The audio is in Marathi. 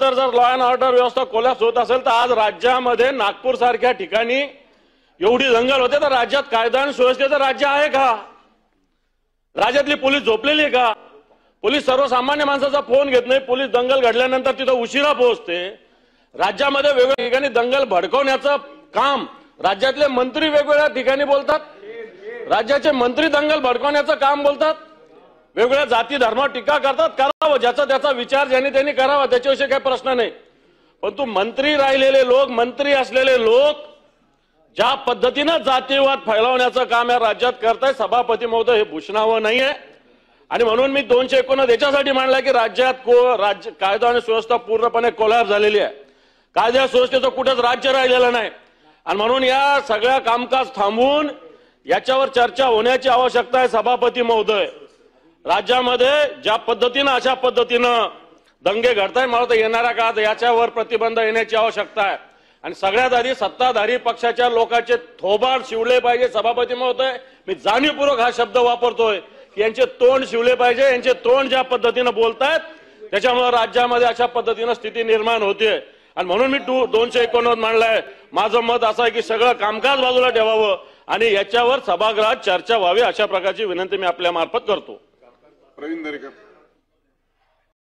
त्याच्यानंतर जर लॉ अँड ऑर्डर व्यवस्था कोलॅप्स होत असेल तर आज राज्यामध्ये नागपूर सारख्या ठिकाणी एवढी दंगल होते तर राज्यात कायदा आणि सुव्यवस्थेचं राज्य आहे का? राज्यातली पोलीस झोपलेली आहे का? पोलीस सर्वसामान्य माणसाचा फोन घेत नाही. पोलीस दंगल घडल्यानंतर तिथं उशिरा पोहोचते. राज्यामध्ये वेगवेगळ्या ठिकाणी दंगल भडकवण्याचं काम राज्यातले मंत्री वेगवेगळ्या ठिकाणी बोलतात. राज्याचे मंत्री दंगल भडकवण्याचं काम बोलतात. वेगवेगळ्या जाती धर्मावर टीका करतात. करावं, ज्याचा त्याचा विचार ज्यांनी त्यांनी करावा, त्याच्याविषयी काही प्रश्न नाही. परंतु मंत्री राहिलेले लोक, मंत्री असलेले लोक ज्या पद्धतीनं जातीवाद फैलावण्याचं काम या राज्यात करताय, सभापती महोदय, हे भूषणावं नाहीये. आणि म्हणून मी 219 याच्यासाठी मांडला की राज्यात राज्य कायदा आणि सुव्यवस्था पूर्णपणे कोलॅप्स झालेली आहे. कायदा सुव्यवस्थेचं कुठेच राज्य राहिलेलं नाही. आणि म्हणून या सगळ्या कामकाज थांबवून याच्यावर चर्चा होण्याची आवश्यकता आहे. सभापती महोदय, राज्यामध्ये ज्या पद्धतीनं अशा पद्धतीनं दंगे घडताय, मला तर येणाऱ्या काळात याच्यावर प्रतिबंध येण्याची आवश्यकता आहे. आणि सगळ्यात आधी सत्ताधारी पक्षाच्या लोकांचे थोबाड शिवले पाहिजे. सभापती महोदय, मी जाणीवपूर्वक हा शब्द वापरतोय की यांचे तोंड शिवले पाहिजे. यांचे तोंड ज्या पद्धतीनं बोलतायत त्याच्यामुळे राज्यामध्ये अशा पद्धतीनं स्थिती निर्माण होते. आणि म्हणून मी 289 मांडलाय. माझं मत असं आहे की सगळं कामकाज बाजूला ठेवावं आणि याच्यावर सभागृहात चर्चा व्हावी, अशा प्रकारची विनंती मी आपल्या मार्फत करतो. प्रवीण दरेकर.